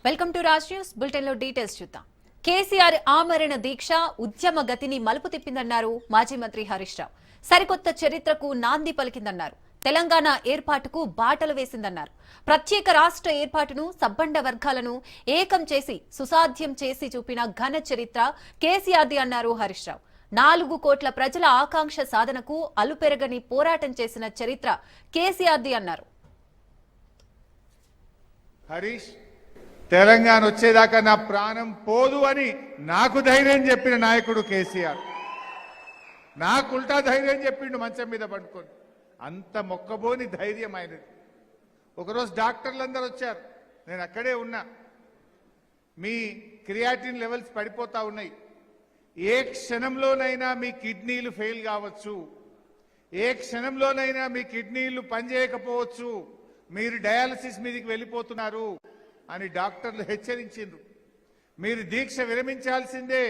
Welcome to Raj news bulletin లో details చూద్దాం. కేసీఆర్ ఆమరణ దీక్ష ఉద్యమ గతిని మలుపు తిప్పిందన్నారు మాజీ మంత్రి హరీష్ రావు. సరికొత్త చరిత్రకు నాంది పలికిందన్నారు. తెలంగాణ ఏర్పాటుకు బాటలు వేసిందన్నారు. ప్రత్యేక రాష్ట్ర ఏర్పాటును సబ్బండ వర్గాలను ఏకం చేసి సుసాధ్యం చేసి చూపిన ఘన చరిత్ర కేసీఆర్ది అన్నారు హరీష్ రావు. 4 కోట్ల ప్రజల ఆకాంక్ష సాధనకు అలుపెరగని పోరాటం చేసిన చరిత్ర కేసీఆర్ది అన్నారు. హరీష్, తెలంగాణ వచ్చేదాకా నా ప్రాణం పోదు అని నాకు ధైర్యం చెప్పిన నాయకుడు కేసీఆర్. నాకు ఉల్టా ధైర్యం చెప్పిండు మంచం మీద పడుకొని. అంత మొక్కబోని ధైర్యం ఆయనది. ఒకరోజు డాక్టర్లందరూ వచ్చారు, నేను అక్కడే ఉన్నా. మీ క్రియాటిన్ లెవెల్స్ పడిపోతా ఉన్నాయి, ఏ క్షణంలోనైనా మీ కిడ్నీలు ఫెయిల్ కావచ్చు, ఏ క్షణంలోనైనా మీ కిడ్నీలు పనిచేయకపోవచ్చు, మీరు డయాలసిస్ మీదకి వెళ్ళిపోతున్నారు అని డాక్టర్లు హెచ్చరించిండ్రు. మీరు దీక్ష విరమించాల్సిందే,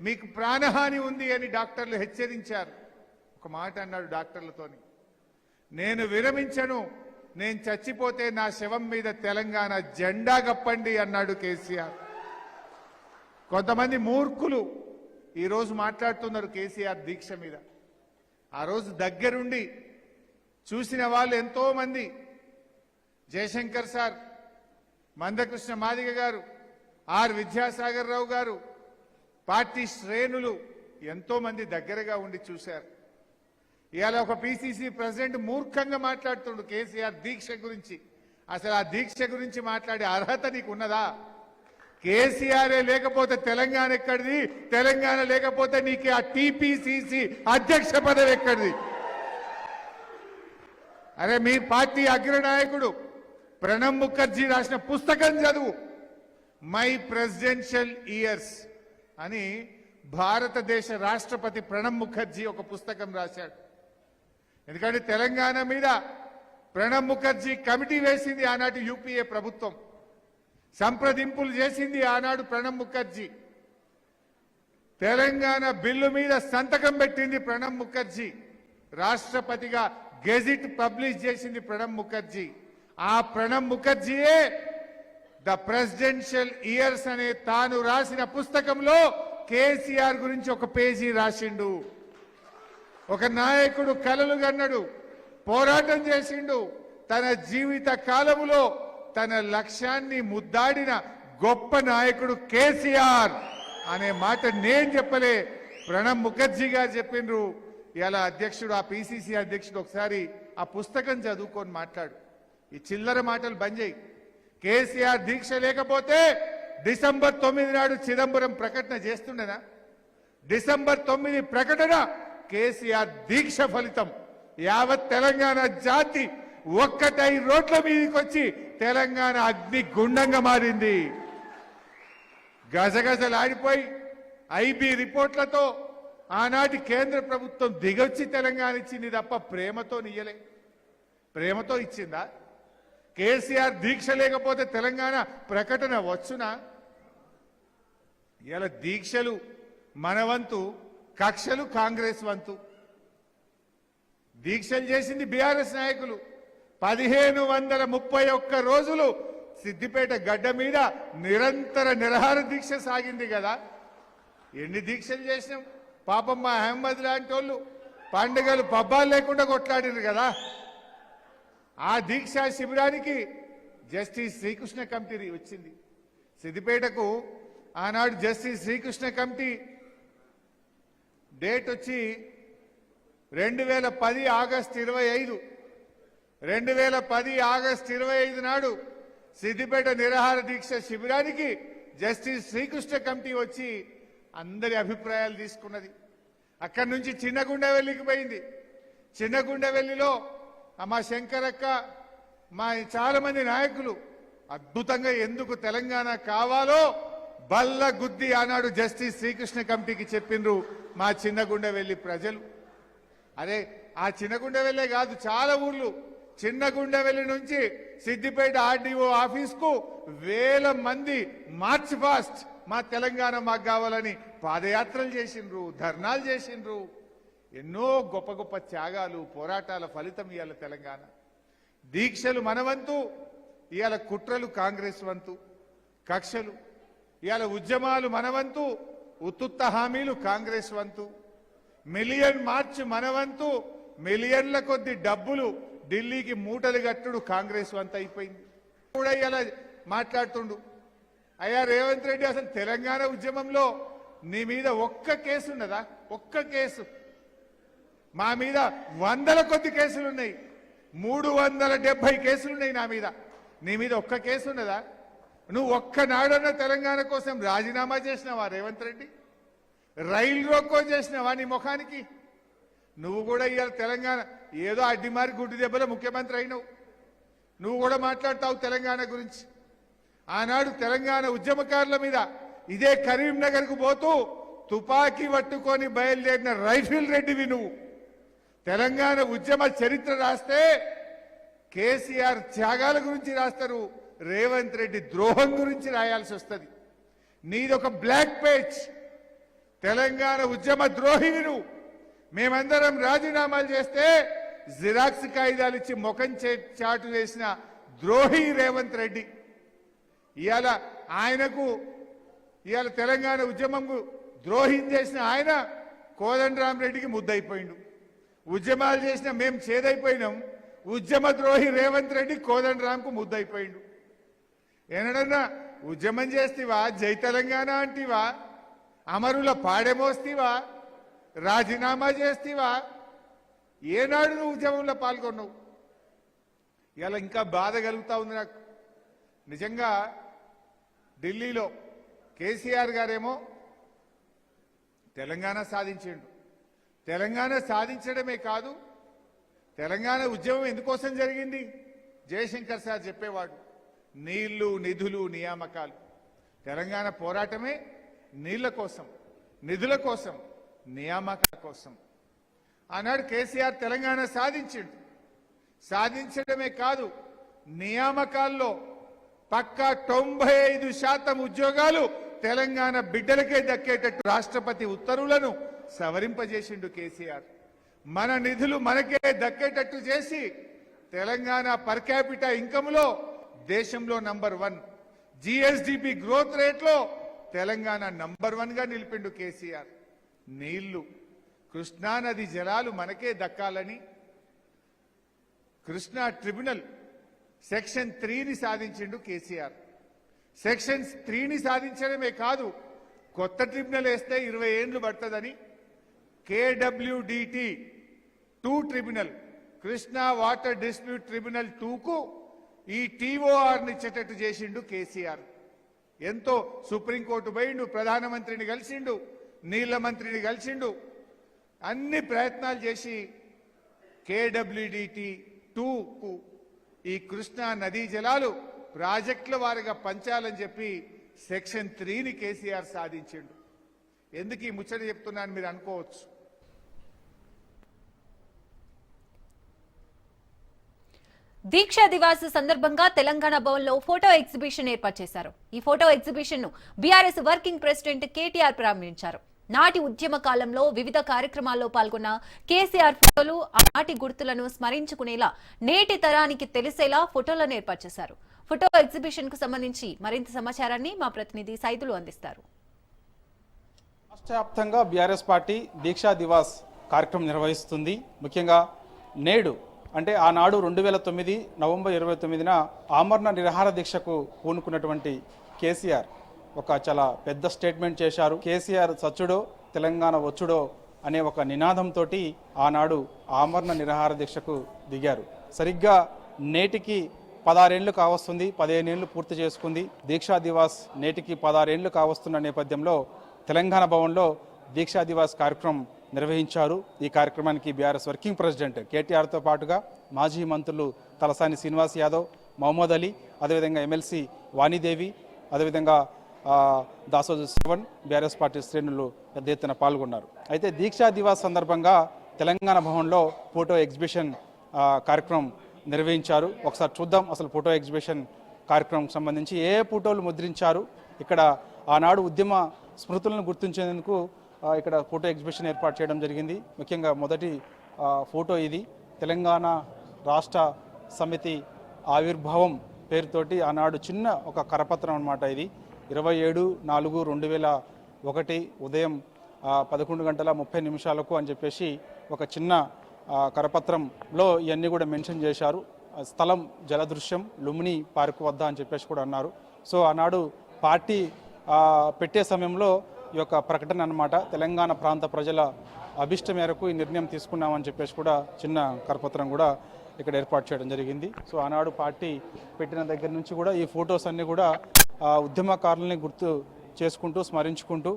మీకు ప్రాణహాని ఉంది అని డాక్టర్లు హెచ్చరించారు. ఒక మాట అన్నాడు డాక్టర్లతోని, నేను విరమించను, నేను చచ్చిపోతే నా శవం మీద తెలంగాణ జెండా కప్పండి అన్నాడు కేసీఆర్. కొంతమంది మూర్ఖులు ఈరోజు మాట్లాడుతున్నారు కేసీఆర్ దీక్ష మీద. ఆ రోజు దగ్గరుండి చూసిన వాళ్ళు ఎంతో మంది, జయశంకర్ సార్, మందకృష్ణ మాదిగ గారు, ఆర్ విద్యాసాగర్ రావు గారు, పార్టీ శ్రేణులు ఎంతో మంది దగ్గరగా ఉండి చూశారు. ఇవాళ ఒక పిసిసి ప్రెసిడెంట్ మూర్ఖంగా మాట్లాడుతుండు కేసీఆర్ దీక్ష గురించి. అసలు ఆ దీక్ష గురించి మాట్లాడే అర్హత నీకు ఉన్నదా? కేసీఆర్ లేకపోతే తెలంగాణ ఎక్కడిది? తెలంగాణ లేకపోతే నీకు ఆ టిపిసిసి అధ్యక్ష పదవి ఎక్కడిది? అరే, మీ పార్టీ అగ్రనాయకుడు ప్రణబ్ ముఖర్జీ రాసిన పుస్తకం చదువు. మై ప్రెసిడెన్షియల్ ఇయర్స్ అని భారతదేశ రాష్ట్రపతి ప్రణబ్ ముఖర్జీ ఒక పుస్తకం రాశాడు. ఎందుకంటే తెలంగాణ మీద ప్రణబ్ ముఖర్జీ కమిటీ వేసింది ఆనాటి యూపీఏ ప్రభుత్వం, సంప్రదింపులు చేసింది ఆనాడు ప్రణబ్ ముఖర్జీ, తెలంగాణ బిల్లు మీద సంతకం పెట్టింది ప్రణబ్ ముఖర్జీ, రాష్ట్రపతిగా గెజిట్ పబ్లిష్ చేసింది ప్రణబ్ ముఖర్జీ. ఆ ప్రణబ్ ముఖర్జీయే ద ప్రెసిడెన్షియల్ ఇయర్స్ అనే తాను రాసిన పుస్తకంలో కేసీఆర్ గురించి ఒక పేజీ రాసిండు. ఒక నాయకుడు కలలు కన్నడు, పోరాటం చేసిండు, తన జీవిత కాలములో తన లక్ష్యాన్ని ముద్దాడిన గొప్ప నాయకుడు కేసీఆర్ అనే మాట నేను చెప్పలే, ప్రణబ్ ముఖర్జీ గారు చెప్పిండ్రు. ఇలా అధ్యక్షుడు, ఆ పిసిసి అధ్యక్షుడు ఒకసారి ఆ పుస్తకం చదువుకొని మాట్లాడు. ఈ చిల్లర మాటలు బంద్ చేయి. కేసీఆర్ దీక్ష లేకపోతే డిసెంబర్ 9 నాడు చిదంబరం ప్రకటన చేస్తుండేనా? డిసెంబర్ 9 ప్రకటన కేసీఆర్ దీక్ష ఫలితం. యావత్ తెలంగాణ జాతి ఒక్కటై రోడ్ల మీదకి వచ్చి తెలంగాణ అగ్ని గుండంగా మారింది. గజగజలాడిపోయి ఐబీ రిపోర్ట్లతో ఆనాటి కేంద్ర ప్రభుత్వం దిగొచ్చి తెలంగాణ ఇచ్చింది తప్ప ప్రేమతో నియ్యలే. ప్రేమతో ఇచ్చిందా? కేసీఆర్ దీక్ష లేకపోతే తెలంగాణ ప్రకటన వచ్చునా? ఇలా దీక్షలు మన వంతు, కక్షలు కాంగ్రెస్ వంతు. దీక్షలు చేసింది బీఆర్ఎస్ నాయకులు. 1531 రోజులు సిద్దిపేట గడ్డ మీద నిరంతర నిరాహార దీక్ష సాగింది కదా. ఎన్ని దీక్షలు చేసినాం పాపం. మా అహ్మద్ లాంటి వాళ్ళు పండుగలు పబ్బాలు లేకుండా కొట్లాడిరు కదా. ఆ దీక్షా శిబిరానికి జస్టిస్ శ్రీకృష్ణ కమిటీ వచ్చింది. సిద్దిపేటకు ఆనాడు జస్టిస్ శ్రీకృష్ణ కమిటీ డేట్ వచ్చి 2010 ఆగస్టు 25. 2010 ఆగస్టు 25 నాడు సిద్దిపేట నిరాహార దీక్ష శిబిరానికి జస్టిస్ శ్రీకృష్ణ కమిటీ వచ్చి అందరి అభిప్రాయాలు తీసుకున్నది. అక్కడి నుంచి చిన్నగుండవెల్లికి పోయింది. చిన్నగుండవెల్లిలో మా శంకరక్క, మా చాలా మంది నాయకులు అద్భుతంగా ఎందుకు తెలంగాణ కావాలో బల్ల గుద్ది ఆనాడు జస్టిస్ శ్రీకృష్ణ కమిటీకి చెప్పిండ్రు మా చిన్నగుండవెల్లి ప్రజలు. అరే, ఆ చిన్నగుండవెల్లే కాదు, చాలా ఊర్లు చిన్నగుండవెల్లి నుంచి సిద్దిపేట ఆర్డీఓ ఆఫీస్కు వేల మంది మార్చ్ పాస్ట్ మా తెలంగాణ మాకు కావాలని పాదయాత్రలు చేసిండ్రు, ధర్నాలు చేసిండ్రు. ఎన్నో గొప్ప గొప్ప త్యాగాలు, పోరాటాల ఫలితం ఇవాళ తెలంగాణ. దీక్షలు మన వంతు, ఇవాళ కుట్రలు కాంగ్రెస్ వంతు. కక్షలు. ఇవాళ ఉద్యమాలు మనవంతు, ఉత్తుత్త హామీలు కాంగ్రెస్ వంతు. మిలియన్ మార్చ్ మనవంతు, మిలియన్ల కొద్ది డబ్బులు ఢిల్లీకి మూటలు కట్టుడు కాంగ్రెస్ వంత అయిపోయింది. కూడా ఇలా మాట్లాడుతుండు. అయ్యా రేవంత్ రెడ్డి, అసలు తెలంగాణ ఉద్యమంలో నీ మీద ఒక్క కేసు ఉన్నదా? ఒక్క కేసు? మా మీద వందల కొద్ది కేసులున్నాయి. 370 కేసులున్నాయి నా మీద. నీ మీద ఒక్క కేసు ఉన్నదా? నువ్వు ఒక్కనాడన్న తెలంగాణ కోసం రాజీనామా చేసినావా రేవంత్ రెడ్డి? రైలు రోకో చేసినావా నీ ముఖానికి? నువ్వు కూడా ఇవాళ తెలంగాణ ఏదో అడ్డిమారి గుడ్డి దెబ్బలో ముఖ్యమంత్రి అయినావు. నువ్వు కూడా మాట్లాడతావు తెలంగాణ గురించి. ఆనాడు తెలంగాణ ఉద్యమకారుల మీద ఇదే కరీంనగర్కు పోతూ తుపాకీ పట్టుకొని బయలుదేరిన రైఫిల్ రెడ్డివి నువ్వు. తెలంగాణ ఉద్యమ చరిత్ర రాస్తే కేసీఆర్ త్యాగాల గురించి రాస్తారు, రేవంత్ రెడ్డి ద్రోహం గురించి రాయాల్సి వస్తుంది. నీదొక బ్లాక్ పేజ్. తెలంగాణ ఉద్యమ ద్రోహివి నువ్వు. మేమందరం రాజీనామాలు చేస్తే జిరాక్స్ కాగితాలు ఇచ్చి ముఖం చాటు వేసిన ద్రోహి రేవంత్ రెడ్డి. ఇవాళ ఆయనకు ఇవాళ తెలంగాణ ఉద్యమంకు ద్రోహం చేసిన ఆయన కోదండరామరెడ్డికి ముద్దయిపోయిండు. ఉద్యమాలు చేసిన మేము చేదైపోయినాం. ఉద్యమ ద్రోహి రేవంత్ రెడ్డి కోదండరాంకు ముద్దయిపోయిండు. ఏనడన్నా ఉద్యమం చేస్తేవా? జై తెలంగాణ అంటివా? అమరుల పాడెమోస్తీవా? రాజీనామా చేస్తేవా? ఏనాడు నువ్వు ఉద్యమంలో పాల్గొన్నావు? ఇలా ఇంకా బాధ కలుగుతా ఉంది నాకు నిజంగా. ఢిల్లీలో కేసీఆర్ గారేమో తెలంగాణ సాధించిండు. తెలంగాణ సాధించడమే కాదు, తెలంగాణ ఉద్యమం ఎందుకోసం జరిగింది? జయశంకర్ సార్ చెప్పేవాడు, నీళ్లు, నిధులు, నియామకాలు. తెలంగాణ పోరాటమే నీళ్ల కోసం, నిధుల కోసం, నియామకాల కోసం. ఆనాడు కేసీఆర్ తెలంగాణ సాధించిండు. సాధించడమే కాదు, నియామకాల్లో పక్కా 95% ఉద్యోగాలు తెలంగాణ బిడ్డలకే దక్కేటట్టు రాష్ట్రపతి ఉత్తర్వులను సవరింపజేసిండు కేసీఆర్. మన నిధులు మనకే దక్కేటట్టు చేసి తెలంగాణ పర్ క్యాపిటా ఇన్కమ్లో దేశంలో నంబర్ 1, జిఎస్డిపి గ్రోత్ రేట్లో తెలంగాణ నంబర్ 1గా నిలిపిండు కేసీఆర్. నీళ్లు, కృష్ణా నది జలాలు మనకే దక్కాలని కృష్ణా ట్రిబ్యునల్ సెక్షన్ 3ని సాధించిండు కేసీఆర్. సెక్షన్ 3ని సాధించడమే కాదు, కొత్త ట్రిబ్యునల్ వేస్తే 20 ఏళ్లు పడుతుందని KWDT 2 tribunal, Krishna water dispute tribunal 2కు ఈ TORని ఇచ్చేటట్టు చేసిండు కేసీఆర్. ఎంతో సుప్రీంకోర్టు పోయిండు, ప్రధానమంత్రిని కలిసిండు, నీళ్ల మంత్రిని కలిసిండు, అన్ని ప్రయత్నాలు చేసి KWDT 2కు ఈ కృష్ణా నదీ జలాలు ప్రాజెక్టుల వారిగా పంచాలని చెప్పి సెక్షన్ 3ని కేసీఆర్ సాధించిండు. ఎందుకు ఈ ముచ్చట చెప్తున్నాను మీరు అనుకోవచ్చు. దీక్షా దివాస్ సందర్భంగా తెలంగాణ భవన్లో ఫోటో ఎగ్జిబిషన్ ఏర్పాటు చేశారు. ఈ ఫోటో ఎగ్జిబిషన్ ను బీఆర్ఎస్ వర్కింగ్ ప్రెసిడెంట్ కేటీఆర్ ప్రారంభించారు. నాటి ఉద్యమ కాలంలో వివిధ కార్యక్రమాల్లో పాల్గొన్న కేసీఆర్ ఫోటోలు, ఆనాటి గుర్తులను స్మరించుకునేలా నేటి తరానికి తెలిసేలా ఫోటోలను ఏర్పాటు చేశారు. ఫోటో ఎగ్జిబిషన్ కు సంబంధించి మరింత సమాచారాన్ని మా ప్రతినిధి సైదులు అందిస్తారు. రాష్ట్ర వ్యాప్తంగా బీఆర్ఎస్ పార్టీ దీక్షా దివాస్ కార్యక్రమం నిర్వహిస్తుంది. ముఖ్యంగా నేడు అంటే ఆనాడు 2009 నవంబర్ 29న ఆమరణ నిరాహార దీక్షకు పూనుకున్నటువంటి కేసీఆర్ ఒక చాలా పెద్ద స్టేట్మెంట్ చేశారు. కేసీఆర్ సచ్చుడో తెలంగాణ వచ్చుడో అనే ఒక నినాదంతో ఆనాడు ఆమరణ నిరాహార దీక్షకు దిగారు. సరిగ్గా నేటికి 16 ఏళ్లు కావస్తుంది, 15 ఏళ్లు పూర్తి చేసుకుంది. దీక్షా దివాస్ నేటికి 16 ఏళ్లు కావస్తున్న నేపథ్యంలో తెలంగాణ భవన్లో దీక్షా దివాస్ కార్యక్రమం నిర్వహించారు. ఈ కార్యక్రమానికి బీఆర్ఎస్ వర్కింగ్ ప్రెసిడెంట్ కేటీఆర్తో పాటుగా మాజీ మంత్రులు తలసాని శ్రీనివాస్ యాదవ్, మహమ్మద్ అలీ, అదేవిధంగా ఎమ్మెల్సీ వాణిదేవి, అదేవిధంగా దాసోజు శ్రవణ్, బీఆర్ఎస్ పార్టీ శ్రేణులు పెద్ద ఎత్తున పాల్గొన్నారు. అయితే దీక్షా దివాస్ సందర్భంగా తెలంగాణ భవన్లో ఫోటో ఎగ్జిబిషన్ కార్యక్రమం నిర్వహించారు. ఒకసారి చూద్దాం అసలు ఫోటో ఎగ్జిబిషన్ కార్యక్రమం సంబంధించి ఏ ఫోటోలు ముద్రించారు. ఇక్కడ ఆనాడు ఉద్యమ స్మృతులను గుర్తించేందుకు ఇక్కడ ఫోటో ఎగ్జిబిషన్ ఏర్పాటు చేయడం జరిగింది. ముఖ్యంగా మొదటి ఫోటో ఇది. తెలంగాణ రాష్ట్ర సమితి ఆవిర్భావం పేరుతోటి ఆనాడు చిన్న ఒక కరపత్రం అన్నమాట. ఇది 27/4/2001 ఉదయం 11:30 అని చెప్పేసి ఒక చిన్న కరపత్రంలో ఇవన్నీ కూడా మెన్షన్ చేశారు. స్థలం జలదృశ్యం లుంబిని పార్క్ వద్ద అని చెప్పేసి కూడా అన్నారు. సో ఆనాడు పార్టీ పెట్టే సమయంలో ఈ యొక్క ప్రకటన అన్నమాట. తెలంగాణ ప్రాంత ప్రజల అభిష్టం మేరకు ఈ నిర్ణయం తీసుకున్నామని చెప్పేసి కూడా చిన్న కరపత్రం కూడా ఇక్కడ ఏర్పాటు చేయడం జరిగింది. సో ఆనాడు పార్టీ పెట్టిన దగ్గర నుంచి కూడా ఈ ఫొటోస్ అన్నీ కూడా ఉద్యమకారులని గుర్తు చేసుకుంటూ స్మరించుకుంటూ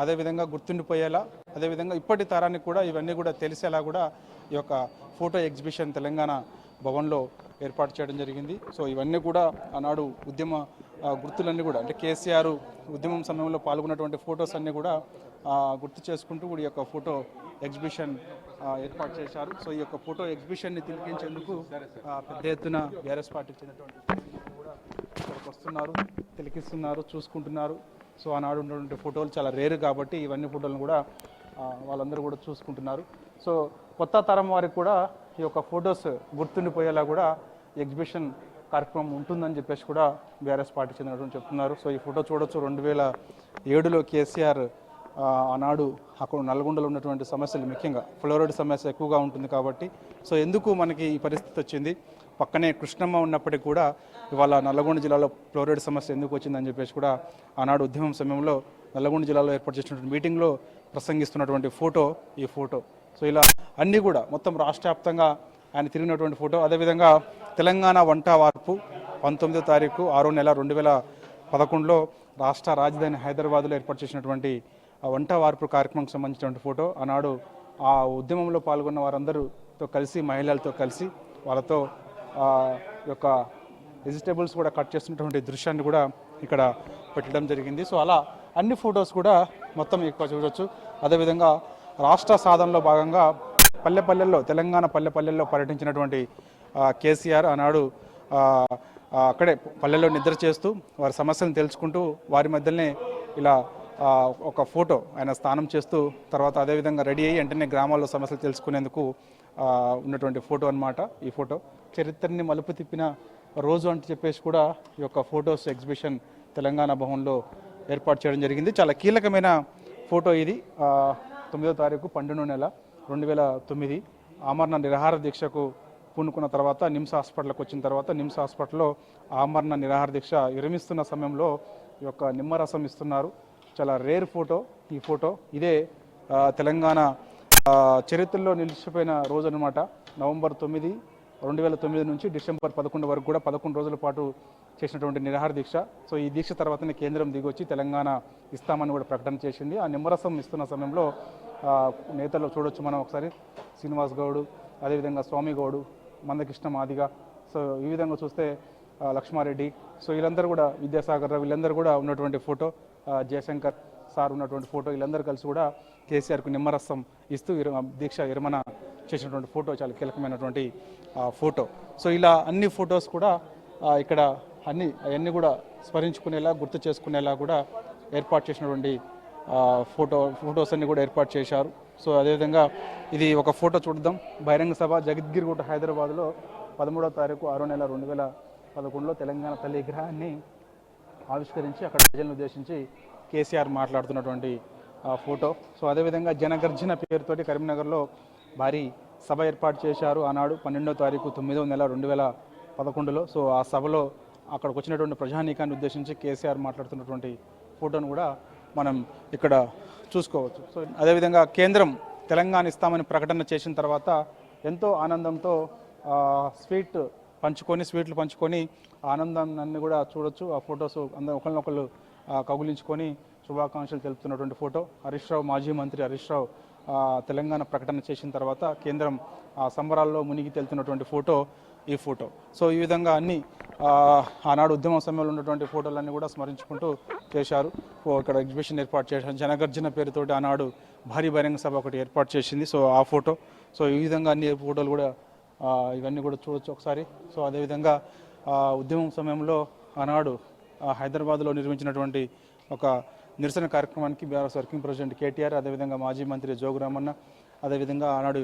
అదేవిధంగా గుర్తుండిపోయేలా అదేవిధంగా ఇప్పటి తరానికి కూడా ఇవన్నీ కూడా తెలిసేలా కూడా ఈ యొక్క ఫోటో ఎగ్జిబిషన్ తెలంగాణ భవన్లో ఏర్పాటు చేయడం జరిగింది. సో ఇవన్నీ కూడా ఆనాడు ఉద్యమ గుర్తులన్నీ కూడా అంటే కేసీఆర్ ఉద్యమం సమయంలో పాల్గొన్నటువంటి ఫొటోస్ అన్నీ కూడా గుర్తు చేసుకుంటూ కూడా ఈ యొక్క ఫోటో ఎగ్జిబిషన్ ఏర్పాటు చేశారు. సో ఈ యొక్క ఫోటో ఎగ్జిబిషన్ని తిలకించేందుకు పెద్ద ఎత్తున బీఆర్ఎస్ పార్టీకి చెందినటువంటి కూడా ఇక్కడికి వస్తున్నారు, తిలకిస్తున్నారు, చూసుకుంటున్నారు. సో ఆనాడు ఉన్నటువంటి ఫోటోలు చాలా రేరు కాబట్టి ఇవన్నీ ఫోటోలను కూడా వాళ్ళందరూ కూడా చూసుకుంటున్నారు. సో కొత్త తరం వారికి కూడా ఈ యొక్క ఫొటోస్ గుర్తుండిపోయేలా కూడా ఎగ్జిబిషన్ కార్యక్రమం ఉంటుందని చెప్పేసి కూడా బీఆర్ఎస్ పార్టీ చెందినటువంటి చెప్తున్నారు. సో ఈ ఫోటో చూడొచ్చు. 2007లో కేసీఆర్ ఆనాడు అక్కడ నల్గొండలో ఉన్నటువంటి సమస్యలు ముఖ్యంగా ఫ్లోరైడ్ సమస్య ఎక్కువగా ఉంటుంది కాబట్టి సో ఎందుకు మనకి ఈ పరిస్థితి వచ్చింది, పక్కనే కృష్ణమ్మ ఉన్నప్పటికీ కూడా ఇవాళ నల్లగొండ జిల్లాలో ఫ్లోరైడ్ సమస్య ఎందుకు వచ్చిందని చెప్పేసి కూడా ఆనాడు ఉద్యమం సమయంలో నల్లగొండ జిల్లాలో ఏర్పాటు చేసినటువంటి మీటింగ్లో ప్రసంగిస్తున్నటువంటి ఫోటో ఈ ఫోటో. సో ఇలా అన్నీ కూడా మొత్తం రాష్ట్ర వ్యాప్తంగా ఆయన తిరిగినటువంటి ఫోటో. అదేవిధంగా తెలంగాణ వంట వార్పు 19వ తారీఖు 6వ నెల 2011లో రాష్ట్ర రాజధాని హైదరాబాద్లో ఏర్పాటు చేసినటువంటి వంట వార్పు కార్యక్రమానికి సంబంధించినటువంటి ఫోటో. ఆనాడు ఆ ఉద్యమంలో పాల్గొన్న వారందరితో కలిసి మహిళలతో కలిసి వాళ్ళతో యొక్క వెజిటేబుల్స్ కూడా కట్ చేస్తున్నటువంటి దృశ్యాన్ని కూడా ఇక్కడ పెట్టడం జరిగింది. సో అలా అన్ని ఫొటోస్ కూడా మొత్తం ఎక్కువ చూడవచ్చు. అదేవిధంగా రాష్ట్ర సాధనలో భాగంగా పల్లెపల్లెల్లో తెలంగాణ పల్లెపల్లెల్లో పర్యటించినటువంటి కేసీఆర్ ఆనాడు అక్కడే పల్లెల్లో నిద్ర చేస్తూ వారి సమస్యలను తెలుసుకుంటూ వారి మధ్యలోనే ఇలా ఒక ఫోటో ఆయన స్నానం చేస్తూ తర్వాత అదేవిధంగా రెడీ అయ్యి వెంటనే గ్రామాల్లో సమస్యలు తెలుసుకునేందుకు ఉన్నటువంటి ఫోటో అన్నమాట. ఈ ఫోటో చరిత్రని మలుపు తిప్పిన రోజు అని చెప్పేసి కూడా ఈ యొక్క ఫొటోస్ ఎగ్జిబిషన్ తెలంగాణ భవన్లో ఏర్పాటు చేయడం జరిగింది. చాలా కీలకమైన ఫోటో ఇది. 9వ తారీఖు 12వ నెల 2009 ఆమరణ నిరాహార దీక్షకు పూనుకున్న తర్వాత నిమ్స్ హాస్పిటల్కి వచ్చిన తర్వాత నిమ్స్ హాస్పిటల్లో ఆమరణ నిరాహార దీక్ష విరమిస్తున్న సమయంలో ఈ యొక్క నిమ్మరసం ఇస్తున్నారు. చాలా రేర్ ఫోటో ఈ ఫోటో. ఇదే తెలంగాణ చరిత్రలో నిలిచిపోయిన రోజు అనమాట. నవంబర్ 9, 2009 నుంచి డిసెంబర్ 11 వరకు కూడా 11 రోజుల పాటు చేసినటువంటి నిరాహార దీక్ష. సో ఈ దీక్ష తర్వాతనే కేంద్రం దిగొచ్చి తెలంగాణ ఇస్తామని కూడా ప్రకటన చేసింది. ఆ నిమ్మరసం ఇస్తున్న సమయంలో నేతలు చూడొచ్చు మనం ఒకసారి. శ్రీనివాస్ గౌడ్, అదేవిధంగా స్వామి గౌడ్, మందకృష్ణ మాదిగ, సో ఈ విధంగా చూస్తే లక్ష్మారెడ్డి, సో వీళ్ళందరూ కూడా విద్యాసాగర్ రావు వీళ్ళందరూ కూడా ఉన్నటువంటి ఫోటో, జయశంకర్ సార్ ఉన్నటువంటి ఫోటో, వీళ్ళందరూ కలిసి కూడా కేసీఆర్కు నిమ్మరసం ఇస్తూ దీక్ష విరమణ చేసినటువంటి ఫోటో చాలా కీలకమైనటువంటి ఫోటో. సో ఇలా అన్ని ఫొటోస్ కూడా ఇక్కడ అవన్నీ కూడా స్మరించుకునేలా గుర్తు చేసుకునేలా కూడా ఏర్పాటు చేసినటువంటి ఫొటోస్ అన్ని కూడా ఏర్పాటు చేశారు. సో అదేవిధంగా ఇది ఒక ఫోటో చూద్దాం. బహిరంగ సభ జగద్గిరిగుట్ట హైదరాబాద్లో 13వ తారీఖు 6వ నెల 2011లో తెలంగాణ తల్లి విగ్రహాన్ని ఆవిష్కరించి అక్కడ ప్రజలను ఉద్దేశించి కేసీఆర్ మాట్లాడుతున్నటువంటి ఫోటో. సో అదేవిధంగా జనగర్జన పేరుతోటి కరీంనగర్లో భారీ సభ ఏర్పాటు చేశారు ఆనాడు 12వ తారీఖు 9వ నెల 2011లో. సో ఆ సభలో అక్కడికి వచ్చినటువంటి ప్రజానీకాన్ని ఉద్దేశించి కేసీఆర్ మాట్లాడుతున్నటువంటి ఫోటోను కూడా మనం ఇక్కడ చూసుకోవచ్చు. సో అదేవిధంగా కేంద్రం తెలంగాణ ఇస్తామని ప్రకటన చేసిన తర్వాత ఎంతో ఆనందంతో స్వీట్లు పంచుకొని ఆనందాన్ని కూడా చూడొచ్చు. ఆ ఫొటోస్ అందరూ ఒకరినొకరు కౌగులించుకొని శుభాకాంక్షలు తెలుపుతున్నటువంటి ఫోటో. హరీష్ రావు, మాజీ మంత్రి హరీష్ రావు తెలంగాణ ప్రకటన చేసిన తర్వాత కేంద్రం సంబరాల్లో మునిగి తేలుతున్నటువంటి ఫోటో ఈ ఫోటో. సో ఈ విధంగా అన్ని ఆనాడు ఉద్యమ సమయంలో ఉన్నటువంటి ఫోటోలన్నీ కూడా స్మరించుకుంటూ చేశారు. ఇక్కడ ఎగ్జిబిషన్ ఏర్పాటు చేశారు. జనగర్జన పేరుతోటి ఆనాడు భారీ బహిరంగ సభ ఒకటి ఏర్పాటు చేసింది. సో ఆ ఫోటో. సో ఈ విధంగా అన్ని ఫోటోలు కూడా ఇవన్నీ కూడా చూడొచ్చు ఒకసారి. సో అదేవిధంగా ఉద్యమం సమయంలో ఆనాడు హైదరాబాద్లో నిర్మించినటువంటి ఒక నిరసన కార్యక్రమానికి బీఆర్ఎస్ వర్కింగ్ ప్రెసిడెంట్ కేటీఆర్, అదేవిధంగా మాజీ మంత్రి జోగు రామన్న, అదేవిధంగా ఆనాడు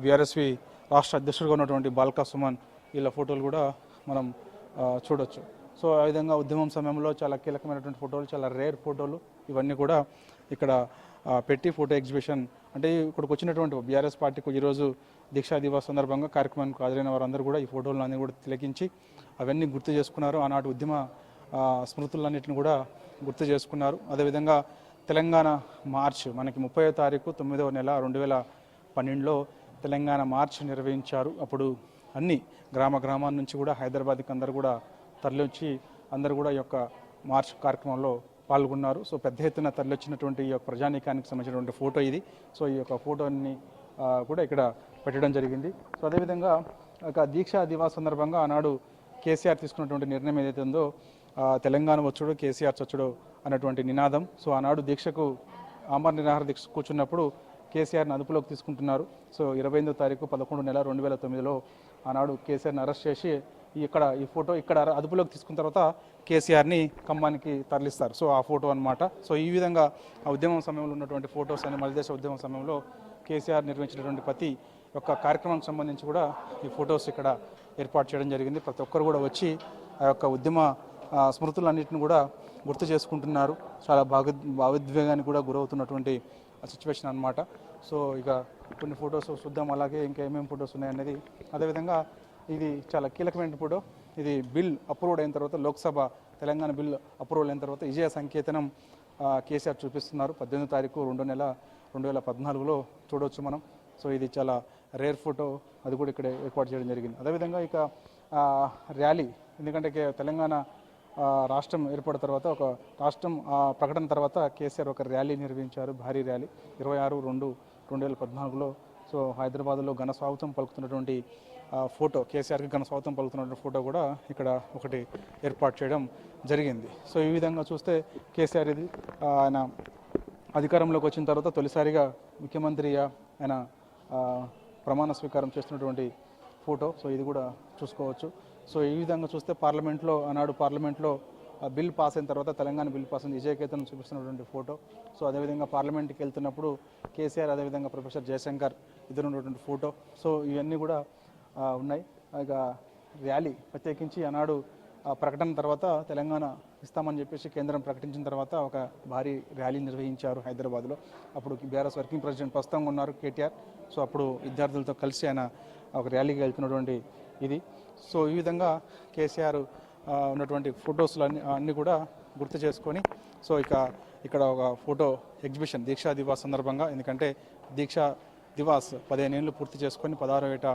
బీఆర్ఎస్వి రాష్ట్ర అధ్యక్షుడిగా ఉన్నటువంటి బాల్కా సుమన్ వీళ్ళ ఫోటోలు కూడా మనం చూడొచ్చు. సో ఆ విధంగా ఉద్యమం సమయంలో చాలా కీలకమైనటువంటి ఫోటోలు, చాలా రేర్ ఫోటోలు ఇవన్నీ కూడా ఇక్కడ పెట్టి ఫోటో ఎగ్జిబిషన్ అంటే ఇక్కడికి వచ్చినటువంటి బీఆర్ఎస్ పార్టీకి ఈరోజు దీక్షా దివాస్ సందర్భంగా కార్యక్రమానికి హాజరైన వారందరూ కూడా ఈ ఫోటోలను అన్ని కూడా తిలకించి అవన్నీ గుర్తు చేసుకున్నారు. ఆనాటి ఉద్యమ స్మృతులన్నింటిని కూడా గుర్తు చేసుకున్నారు. అదేవిధంగా తెలంగాణ మార్చ్ మనకి 30వ తారీఖు 9వ నెల 2012లో తెలంగాణ మార్చ్ నిర్వహించారు. అప్పుడు అన్ని గ్రామాల నుంచి కూడా హైదరాబాద్కి అందరూ కూడా తరలివచ్చి అందరూ కూడా ఈ యొక్క మార్చ్ కార్యక్రమంలో పాల్గొన్నారు. సో పెద్ద ఎత్తున తరలివచ్చినటువంటి ఈ యొక్క ప్రజానీకానికి సంబంధించినటువంటి ఫోటో ఇది. సో ఈ యొక్క ఫోటోని కూడా ఇక్కడ పెట్టడం జరిగింది. సో అదేవిధంగా ఒక దీక్షా దివాస్ సందర్భంగా ఆనాడు కేసీఆర్ తీసుకున్నటువంటి నిర్ణయం ఏదైతే ఉందో తెలంగాణ వచ్చుడు కేసీఆర్ చచ్చుడు అన్నటువంటి నినాదం. సో ఆనాడు దీక్షకు ఆమరణ నిరాహార దీక్ష కూర్చున్నప్పుడు కేసీఆర్ని అదుపులోకి తీసుకుంటున్నారు. సో 28వ తారీఖు 11 నెల 2009లో ఆనాడు కేసీఆర్ని అరెస్ట్ చేసి ఈ ఫోటో ఇక్కడ అదుపులోకి తీసుకున్న తర్వాత కేసీఆర్ని ఖమ్మానికి తరలిస్తారు. సో ఆ ఫోటో అన్నమాట. సో ఈ విధంగా ఆ ఉద్యమం సమయంలో ఉన్నటువంటి ఫొటోస్ అని మలిదేశ ఉద్యమం సమయంలో కేసీఆర్ నిర్వహించినటువంటి ప్రతి ఒక్క కార్యక్రమానికి సంబంధించి కూడా ఈ ఫొటోస్ ఇక్కడ ఏర్పాటు చేయడం జరిగింది. ప్రతి ఒక్కరు కూడా వచ్చి ఆ యొక్క ఉద్యమ స్మృతులన్నింటిని కూడా గుర్తు చేసుకుంటున్నారు. చాలా భావోద్వేగానికి కూడా గురవుతున్నటువంటి సిచ్యువేషన్ అన్నమాట. సో ఇక కొన్ని ఫొటోస్ చూద్దాం, అలాగే ఇంకా ఏమేమి ఫొటోస్ ఉన్నాయనేది. అదేవిధంగా ఇది చాలా కీలకమైన ఫోటో. ఇది బిల్ అప్రూవ్డ్ అయిన తర్వాత లోక్సభ తెలంగాణ బిల్ అప్రూవల్ అయిన తర్వాత విజయ సంకేతనం కేసీఆర్ చూపిస్తున్నారు. 18వ తారీఖు 2వ నెల 2014లో చూడవచ్చు మనం. సో ఇది చాలా రేర్ ఫోటో, అది కూడా ఇక్కడ ఏర్పాటు చేయడం జరిగింది. అదేవిధంగా ఇక ర్యాలీ, ఎందుకంటే తెలంగాణ రాష్ట్రం ఏర్పడిన తర్వాత ఒక రాష్ట్రం ప్రకటన తర్వాత కేసీఆర్ ఒక ర్యాలీ నిర్వహించారు, భారీ ర్యాలీ 26/2/2014లో. సో హైదరాబాద్లో ఘన స్వాగతం పలుకుతున్నటువంటి ఫోటో, కేసీఆర్కి ఘన స్వాగతం పలుకుతున్నటువంటి ఫోటో కూడా ఇక్కడ ఒకటి ఏర్పాటు చేయడం జరిగింది. సో ఈ విధంగా చూస్తే కేసీఆర్ ఇది ఆయన అధికారంలోకి వచ్చిన తర్వాత తొలిసారిగా ముఖ్యమంత్రిగా ఆయన ప్రమాణ స్వీకారం చేస్తున్నటువంటి ఫోటో. సో ఇది కూడా చూసుకోవచ్చు. సో ఈ విధంగా చూస్తే ఆనాడు పార్లమెంట్లో బిల్ పాస్ అయిన తర్వాత తెలంగాణ బిల్ పాస్ అయిన విజయకేతనం చూపిస్తున్నటువంటి ఫోటో. సో అదేవిధంగా పార్లమెంట్కి వెళ్తున్నప్పుడు కేసీఆర్ అదేవిధంగా ప్రొఫెసర్ జయశంకర్ ఇద్దరు ఉన్నటువంటి ఫోటో. సో ఇవన్నీ కూడా ఉన్నాయి. ఇక ర్యాలీ ప్రత్యేకించి ఆనాడు ప్రకటన తర్వాత తెలంగాణ ఇస్తామని చెప్పేసి కేంద్రం ప్రకటించిన తర్వాత ఒక భారీ ర్యాలీ నిర్వహించారు హైదరాబాద్లో. అప్పుడు బీఆర్ఎస్ వర్కింగ్ ప్రెసిడెంట్ ప్రస్తుతంగా ఉన్నారు కేటీఆర్. సో అప్పుడు విద్యార్థులతో కలిసి ఆయన ఒక ర్యాలీకి వెళ్తున్నటువంటి ఇది. సో ఈ విధంగా కేసీఆర్ ఉన్నటువంటి ఫొటోస్లు అన్నీ కూడా గుర్తు చేసుకొని సో ఇక్కడ ఒక ఫోటో ఎగ్జిబిషన్ దీక్షా దివాస్ సందర్భంగా, ఎందుకంటే దీక్షా దివాస్ 15 ఏళ్ళు పూర్తి చేసుకొని 16వ ఏట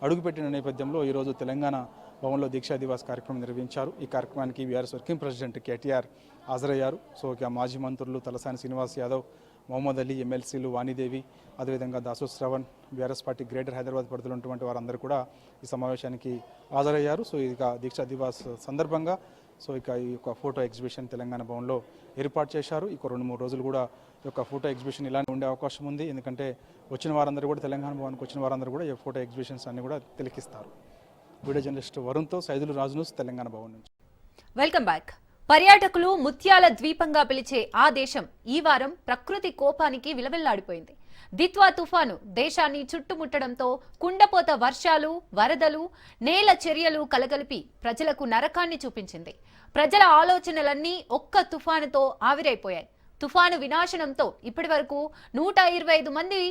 అడుగుపెట్టిన నేపథ్యంలో ఈరోజు తెలంగాణ భవన్లో దీక్షా దివాస్ కార్యక్రమం నిర్వహించారు. ఈ కార్యక్రమానికి బీఆర్ఎస్ వర్కింగ్ ప్రెసిడెంట్ కేటీఆర్ హాజరయ్యారు. సో ఇక మాజీ మంత్రులు తలసాని శ్రీనివాస్ యాదవ్, మొహమ్మద్ అలీ, ఎమ్మెల్సీలు వాణిదేవి, అదేవిధంగా Dasu Shravan, BRS party greater Hyderabad పరిధిలో ఉన్నటువంటి వారందరూ కూడా ఈ సమావేశానికి హాజరయ్యారు. సో ఇక దీక్షా దివాస్ సందర్భంగా సో ఈ యొక్క ఫోటో ఎగ్జిబిషన్ తెలంగాణ భవన్లో ఏర్పాటు చేశారు. ఇక 2-3 రోజులు కూడా ఈ యొక్క ఫోటో ఎగ్జిబిషన్ ఇలానే ఉండే అవకాశం ఉంది. ఎందుకంటే వచ్చిన వారందరూ కూడా తెలంగాణ భవన్కి వచ్చిన వారందరూ కూడా ఈ ఫోటో ఎగ్జిబిషన్స్ అన్ని కూడా తిలకిస్తారు. వీడియో జర్నలిస్ట్ వరుణ్తో సైదులు రాజు న్యూస్, తెలంగాణ భవన్ నుంచి. Welcome back. పర్యాటకులు ముత్యాల ద్వీపంగా పిలిచే ఆ దేశం ఈ వారం ప్రకృతి కోపానికి విలవిల్లాడిపోయింది. దిత్వా తుఫాను దేశాన్ని చుట్టుముట్టడంతో కుండపోత వర్షాలు, వరదలు, నేల చర్యలు కలగలిపి ప్రజలకు నరకాన్ని చూపించింది. ప్రజల ఆలోచనలన్నీ ఒక్క తుఫానుతో ఆవిరైపోయాయి. తుఫాను వినాశనంతో ఇప్పటివరకు 125 మంది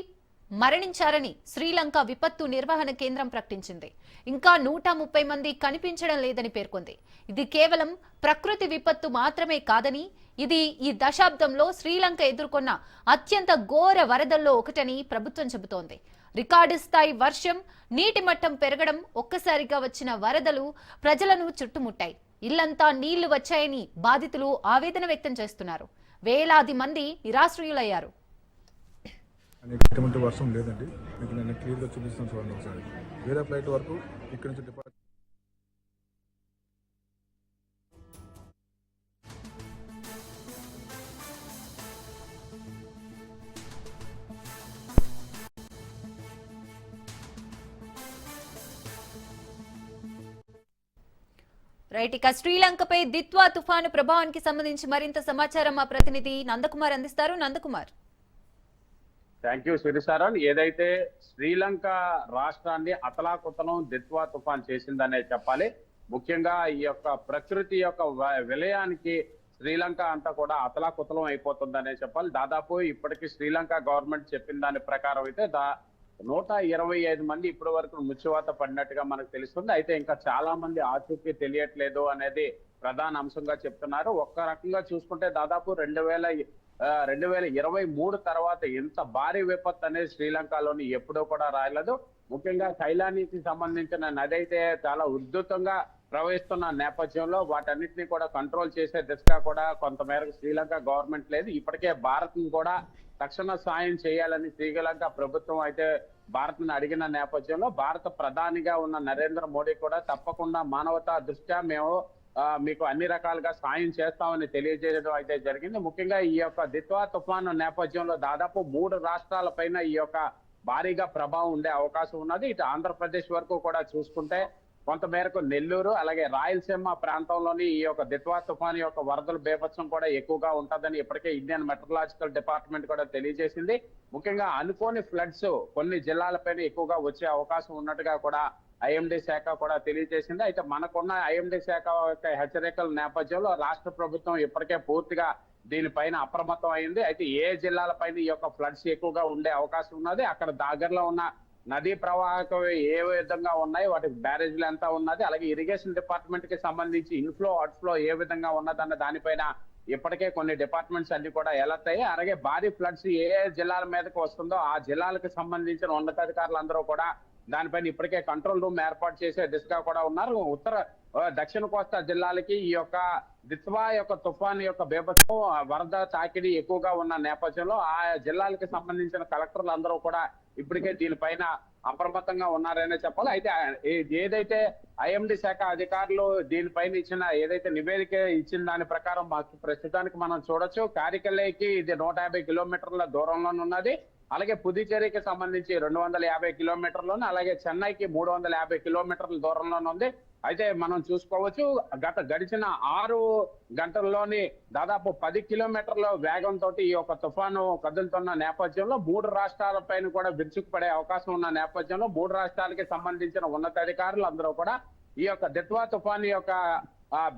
మరణించారని శ్రీలంక విపత్తు నిర్వహణ కేంద్రం ప్రకటించింది. ఇంకా 130 మంది కనిపించడం లేదని పేర్కొంది. ఇది కేవలం ప్రకృతి విపత్తు మాత్రమే కాదని, ఇది ఈ దశాబ్దంలో శ్రీలంక ఎదుర్కొన్న అత్యంత ఘోర వరదల్లో ఒకటని ప్రభుత్వం చెబుతోంది. రికార్డు స్థాయి వర్షం, నీటి మట్టం పెరగడం, ఒక్కసారిగా వచ్చిన వరదలు ప్రజలను చుట్టుముట్టాయి. ఇల్లంతా నీళ్లు వచ్చాయని బాధితులు ఆవేదన వ్యక్తం చేస్తున్నారు. వేలాది మంది నిరాశ్రయులయ్యారు. ఎటువంటి వర్షం లేదండి. మీకు నేను క్లియర్గా చూపిస్తాను చూడండి ఒకసారి. వేరే ఫ్లైట్ వరకు ఇక్కడ నుంచి డిపార్ట్ రైట్. ఇక శ్రీలంకపై దిత్వా తుఫాను ప్రభావానికి సంబంధించి మరింత సమాచారం మా ప్రతినిధి నందకుమార్ అందిస్తారు. నందకుమార్. థ్యాంక్ యూ శిరీషారాన్. ఏదైతే శ్రీలంక రాష్ట్రాన్ని అతలాకుతలం దిత్వా తుఫాన్ చేసిందనే చెప్పాలి. ముఖ్యంగా ఈ యొక్క ప్రకృతి యొక్క విలయానికి శ్రీలంక అంతా కూడా అతలాకుతలం అయిపోతుందనే చెప్పాలి. దాదాపు ఇప్పటికీ శ్రీలంక గవర్నమెంట్ చెప్పిన దాని ప్రకారం అయితే 125 మంది ఇప్పటి వరకు మృత్యువాత పడినట్టుగా మనకు తెలుస్తుంది. అయితే ఇంకా చాలా మంది ఆచూకీ తెలియట్లేదు అనేది ప్రధాన అంశంగా చెప్తున్నారు. ఒక్క రకంగా చూసుకుంటే దాదాపు 2023 తర్వాత ఇంత భారీ విపత్తు అనేది శ్రీలంకలోని ఎప్పుడూ కూడా రాయలేదు. ముఖ్యంగా కైలానికి సంబంధించిన నది అయితే చాలా ఉధృతంగా ప్రవహిస్తున్న నేపథ్యంలో వాటన్నిటిని కూడా కంట్రోల్ చేసే దిశగా కూడా కొంతమేరకు శ్రీలంక గవర్నమెంట్ లేదు. ఇప్పటికే భారత్ కూడా తక్షణ సాయం చేయాలని శ్రీలంక ప్రభుత్వం అయితే భారత్ ని అడిగిన నేపథ్యంలో భారత ప్రధానిగా ఉన్న నరేంద్ర మోడీ కూడా తప్పకుండా మానవతా దృష్ట్యా మేము మీకు అన్ని రకాలుగా సాయం చేస్తామని తెలియజేయడం అయితే జరిగింది. ముఖ్యంగా ఈ యొక్క దిత్వా తుఫాను నేపథ్యంలో దాదాపు 3 రాష్ట్రాల పైన ఈ యొక్క భారీగా ప్రభావం ఉండే అవకాశం ఉన్నది. ఇటు ఆంధ్రప్రదేశ్ వరకు కూడా చూసుకుంటే కొంతమేరకు నెల్లూరు అలాగే రాయలసీమ ప్రాంతంలోని ఈ యొక్క దిత్వా తుఫాను యొక్క వరదల బీభత్సం కూడా ఎక్కువగా ఉంటుందని ఇప్పటికే ఇండియన్ మెట్రలాజికల్ డిపార్ట్మెంట్ కూడా తెలియజేసింది. ముఖ్యంగా అనుకోని ఫ్లడ్స్ కొన్ని జిల్లాలపైన ఎక్కువగా వచ్చే అవకాశం ఉన్నట్టుగా కూడా ఐఎండీ శాఖ కూడా తెలియజేసింది. అయితే మనకున్న ఐఎండీ శాఖ యొక్క హెచ్చరికల నేపథ్యంలో రాష్ట్ర ప్రభుత్వం ఇప్పటికే పూర్తిగా దీనిపైన అప్రమత్తం అయింది. అయితే ఏ జిల్లాలపైన ఈ యొక్క ఫ్లడ్స్ ఎక్కువగా ఉండే అవకాశం ఉన్నది, అక్కడ దగ్గరలో ఉన్న నదీ ప్రవాహకం ఏ విధంగా ఉన్నాయి, వాటి బ్యారేజ్లు ఎంత ఉన్నది, అలాగే ఇరిగేషన్ డిపార్ట్మెంట్ కి సంబంధించి ఇన్ఫ్లో అవుట్ఫ్లో ఏ విధంగా ఉన్నదన్న దానిపైన ఇప్పటికే కొన్ని డిపార్ట్మెంట్స్ అన్ని కూడా అలర్ట్ అయ్యాయి. అలాగే భారీ ఫ్లడ్స్ ఏ జిల్లాల మీదకి వస్తుందో ఆ జిల్లాలకు సంబంధించిన ఉన్నతాధికారులు అందరూ కూడా దానిపైన ఇప్పటికే కంట్రోల్ రూమ్ ఏర్పాటు చేసే దిశగా కూడా ఉన్నారు. దక్షిణ కోస్తా జిల్లాలకి ఈ యొక్క దిత్వా యొక్క తుఫాన్ యొక్క బీభత్సం వరద తాకిడి ఎక్కువగా ఉన్న నేపథ్యంలో ఆ జిల్లాలకు సంబంధించిన కలెక్టర్లు అందరూ కూడా ఇప్పటికే దీనిపైన అప్రమత్తంగా ఉన్నారనే చెప్పాలి. అయితే ఏదైతే ఐఎండీ శాఖ అధికారులు దీనిపైన ఇచ్చిన ఏదైతే నివేదిక ఇచ్చిన దాని ప్రకారం మాకు ప్రస్తుతానికి మనం చూడొచ్చు, కారికల్లేకి ఇది 150 కిలోమీటర్ల దూరంలోనే ఉన్నది. అలాగే పుదుచ్చేరికి సంబంధించి 250 కిలోమీటర్లోనే, అలాగే చెన్నైకి 350 కిలోమీటర్ల దూరంలోనే ఉంది. అయితే మనం చూసుకోవచ్చు గడిచిన 6 గంటల్లోని దాదాపు 10 కిలోమీటర్ల వేగంతో ఈ యొక్క తుఫాను కదులుతున్న నేపథ్యంలో 3 రాష్ట్రాల పైన కూడా విరుచుకుపడే అవకాశం ఉన్న నేపథ్యంలో 3 రాష్ట్రాలకి సంబంధించిన ఉన్నతాధికారులు అందరూ కూడా ఈ యొక్క దిత్వా తుఫాను యొక్క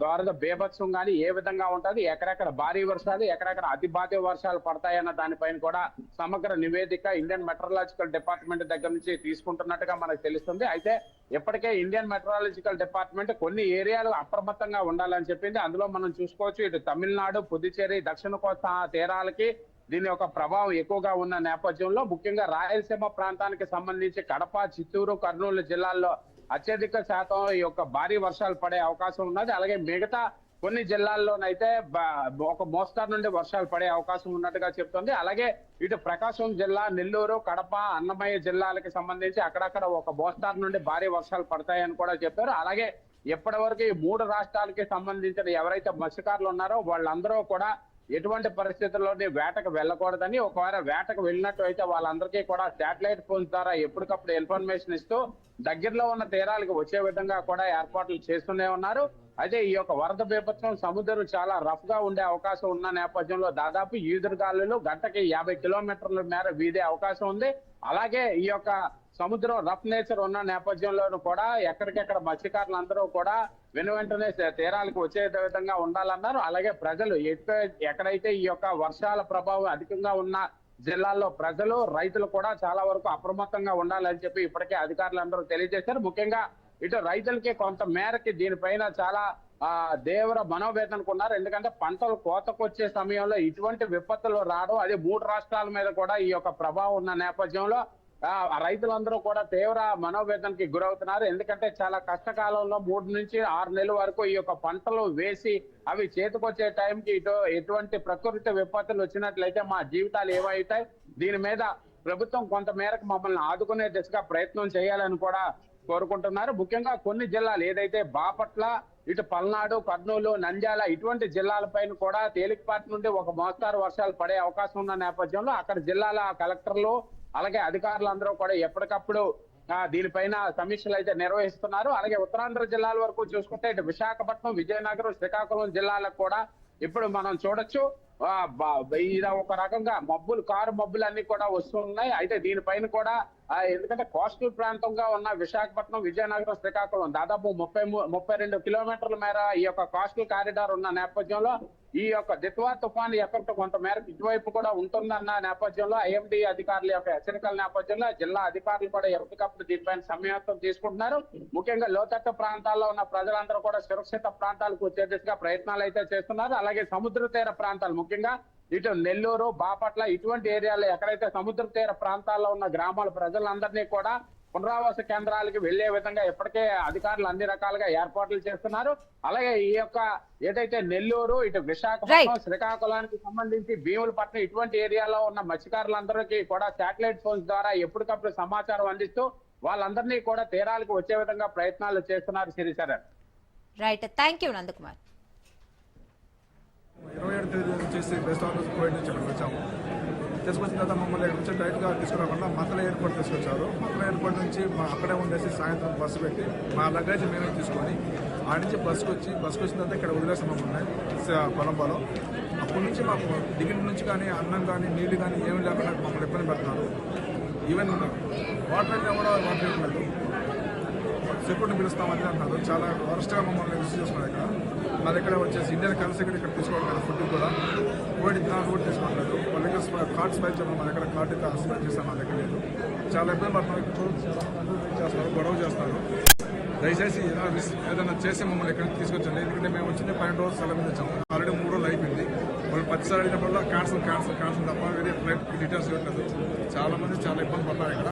వరద బీభత్సం కానీ ఏ విధంగా ఉంటది, ఎక్కడెక్కడ భారీ వర్షాలు ఎక్కడెక్కడ అతి భారీ వర్షాలు పడతాయన్న దానిపైన కూడా సమగ్ర నివేదిక ఇండియన్ మెట్రలాజికల్ డిపార్ట్మెంట్ దగ్గర నుంచి తీసుకుంటున్నట్టుగా మనకు తెలుస్తుంది. అయితే ఇప్పటికే ఇండియన్ మెట్రలాజికల్ డిపార్ట్మెంట్ కొన్ని ఏరియాలు అప్రమత్తంగా ఉండాలని చెప్పింది. అందులో మనం చూసుకోవచ్చు ఇటు తమిళనాడు, పుదుచ్చేరి, దక్షిణ కోస్తా తీరాలకి దీని యొక్క ప్రభావం ఎక్కువగా ఉన్న నేపథ్యంలో ముఖ్యంగా రాయలసీమ ప్రాంతానికి సంబంధించి కడప, చిత్తూరు, కర్నూలు జిల్లాల్లో అత్యధిక శాతం ఈ యొక్క భారీ వర్షాలు పడే అవకాశం ఉన్నది. అలాగే మిగతా కొన్ని జిల్లాల్లోనైతే ఒక మోస్తారు నుండి వర్షాలు పడే అవకాశం ఉన్నట్టుగా చెప్తుంది. అలాగే ఇటు ప్రకాశం జిల్లా, నెల్లూరు, కడప, అన్నమయ్య జిల్లాలకు సంబంధించి అక్కడక్కడ ఒక మోస్తారు నుండి భారీ వర్షాలు పడతాయని కూడా చెప్పారు. అలాగే ఇప్పటి వరకు ఈ 3 రాష్ట్రాలకి సంబంధించిన ఎవరైతే మత్స్యకారులు ఉన్నారో వాళ్ళందరూ కూడా ఎటువంటి పరిస్థితుల్లోని వేటకు వెళ్ళకూడదని, ఒకవేళ వేటకు వెళ్ళినట్టు అయితే వాళ్ళందరికీ కూడా శాటిలైట్ ఫోన్స్ ద్వారా ఎప్పటికప్పుడు ఇన్ఫర్మేషన్ ఇస్తూ దగ్గరలో ఉన్న తీరాలకు వచ్చే విధంగా కూడా ఏర్పాట్లు చేస్తూనే ఉన్నారు. అయితే ఈ యొక్క వరద బీభత్సం సముద్రం చాలా రఫ్ గా ఉండే అవకాశం ఉన్న నేపథ్యంలో దాదాపు ఈదురుగాలులు గంటకి 50 కిలోమీటర్ల మేర వీదే అవకాశం ఉంది. అలాగే ఈ యొక్క సముద్రం రఫ్ నేచర్ ఉన్న నేపథ్యంలోనూ కూడా ఎక్కడికెక్కడ మత్స్యకారులందరూ కూడా వెంటనే తీరాలకు వచ్చే విధంగా ఉండాలన్నారు. అలాగే ప్రజలు ఎక్కడైతే ఈ యొక్క వర్షాల ప్రభావం అధికంగా ఉన్న జిల్లాల్లో ప్రజలు, రైతులు కూడా చాలా వరకు అప్రమత్తంగా ఉండాలని చెప్పి ఇప్పటికే అధికారులందరూ తెలియజేశారు. ముఖ్యంగా ఇటు రైతులకి కొంత మేరకి దీనిపైన చాలా తీవ్ర మనోవేదనకు ఉన్నారు. ఎందుకంటే పంటలు కోతకొచ్చే సమయంలో ఇటువంటి విపత్తులు రావడం, అది 3 రాష్ట్రాల మీద కూడా ఈ యొక్క ప్రభావం ఉన్న నేపథ్యంలో రైతులందరూ కూడా తీవ్ర మనోవేదనకి గురవుతున్నారు. ఎందుకంటే చాలా కష్టకాలంలో 3 నుంచి 6 నెలల వరకు ఈ యొక్క పంటలు వేసి అవి చేతికొచ్చే టైంకి ఎటువంటి ప్రకృతి విపత్తులు వచ్చినట్లయితే మా జీవితాలు ఏమవుతాయి, దీని మీద ప్రభుత్వం కొంత మేరకు మమ్మల్ని ఆదుకునే దిశగా ప్రయత్నం చేయాలని కూడా కోరుకుంటున్నారు. ముఖ్యంగా కొన్ని జిల్లాలు ఏదైతే బాపట్ల, ఇటు పల్నాడు, కర్నూలు, నంద్యాల ఇటువంటి జిల్లాలపైన కూడా తేలికపాటి నుండి ఒక మోస్తారు వర్షాలు పడే అవకాశం ఉన్న నేపథ్యంలో అక్కడ జిల్లాల కలెక్టర్లు అలాగే అధికారులందరూ కూడా ఎప్పటికప్పుడు దీనిపైన సమీక్షలు అయితే నిర్వహిస్తున్నారు. అలాగే ఉత్తరాంధ్ర జిల్లాల వరకు చూసుకుంటే ఇటు విశాఖపట్నం, విజయనగరం, శ్రీకాకుళం జిల్లాలకు కూడా ఇప్పుడు మనం చూడొచ్చు ఇది ఒక రకంగా మబ్బులు కారు మబ్బులు అన్ని కూడా వస్తున్నాయి. అయితే దీనిపైన కూడా ఎందుకంటే కోస్టల్ ప్రాంతంగా ఉన్న విశాఖపట్నం, విజయనగరం, శ్రీకాకుళం దాదాపు 32 కిలోమీటర్ల మేర ఈ యొక్క కోస్టల్ కారిడార్ ఉన్న నేపథ్యంలో ఈ యొక్క దిత్వా తుఫాను ఎఫెక్ట్ కొంత మేరకు ఇటువైపు కూడా ఉంటుందన్న నేపథ్యంలో ఐఎండీ అధికారుల యొక్క హెచ్చరికల నేపథ్యంలో జిల్లా అధికారులు కూడా ఎప్పటికప్పుడు దీనిపైన సమయత్వం తీసుకుంటున్నారు. ముఖ్యంగా లోతట్టు ప్రాంతాల్లో ఉన్న ప్రజలందరూ కూడా సురక్షిత ప్రాంతాలకు వచ్చే దిశగా ప్రయత్నాలు అయితే చేస్తున్నారు. అలాగే సముద్ర తీర ప్రాంతాలు ముఖ్యంగా ఇటు నెల్లూరు, బాపట్ల ఇటువంటి ఏరియాలో ఎక్కడైతే సముద్ర తీర ప్రాంతాల్లో ఉన్న గ్రామాల ప్రజలందరినీ కూడా పునరావాస కేంద్రాలకు వెళ్లే విధంగా ఇప్పటికే అధికారులు అన్ని రకాలుగా ఏర్పాట్లు చేస్తున్నారు. అలాగే ఈ యొక్క ఏదైతే నెల్లూరు, ఇటు విశాఖపట్నం, శ్రీకాకుళానికి సంబంధించి భీములపట్నం ఇటువంటి ఏరియాలో ఉన్న మత్స్యకారులందరికీ కూడా శాటిలైట్ ఫోన్స్ ద్వారా ఎప్పటికప్పుడు సమాచారం అందిస్తూ వాళ్ళందరినీ కూడా తీరాలకు వచ్చే విధంగా ప్రయత్నాలు చేస్తున్నారు. Shirish right, thank you Nandakumar. 27 తేదీ చేసి బెస్ట్ ఆఫీస్ కోవిడ్ నుంచి అక్కడికి వచ్చాము. తీసుకొచ్చిన తర్వాత మమ్మల్ని ఇక్కడ నుంచి డైరెక్ట్గా తీసుకురాకుండా మత్తల ఎయిర్పోర్ట్ తీసుకొచ్చారు. మత్తల ఎయిర్పోర్ట్ నుంచి అక్కడే ఉండేసి సాయంత్రం బస్సు పెట్టి మా లగేజ్ మేమే తీసుకొని ఆడ నుంచి బస్సుకు వచ్చిన తర్వాత ఇక్కడ వదిలేసాం మమ్మల్ని కొలంబోలో. అప్పటి నుంచి మాకు టికెట్ నుంచి కానీ అన్నం కానీ నీళ్లు కానీ ఏమి లేకుండా మమ్మల్ని ఇబ్బంది పెడుతున్నారు. ఈవెన్ వాటర్ అయితే కూడా వాటర్ ఇవ్వలేదు. సెక్యూరిటీ పిలుస్తామని అంటున్నారు. చాలా వరస్ట్గా మమ్మల్ని రిసీవ్ చేస్తున్నారు. ఇక్కడ మా దగ్గర వచ్చేసి ఇండియన్ కరెన్సీ ఇక్కడ తీసుకోవడం కదా, ఫుడ్ కూడా కోవిడ్ ఇద్దరు కూడా తీసుకోవట్లేదు. వాళ్ళ దగ్గర కార్డ్స్ పై చెప్పడం, మా దగ్గర కార్డు అయితే అసలు చేస్తాం, మా దగ్గర లేదు. చాలా ఇబ్బంది పడుతున్నారు, చేస్తున్నారు, గొడవ చేస్తున్నారు. దయచేసి ఏదైనా చేసి మమ్మల్ని ఎక్కడికి తీసుకొచ్చండి. ఎందుకంటే మేము వచ్చింది 12 రోజులు సెలవు మీద వచ్చాము. ఆల్రెడీ 3 రోజులు అయిపోయింది. వాళ్ళు 10 సార్లు అయినప్పుడు క్యాన్సిల్ తప్ప వేరే ఫ్లైట్ డీటెయిల్స్ ఇవ్వట్లేదు. చాలా మంది చాలా ఇబ్బంది పడతారు ఇక్కడ.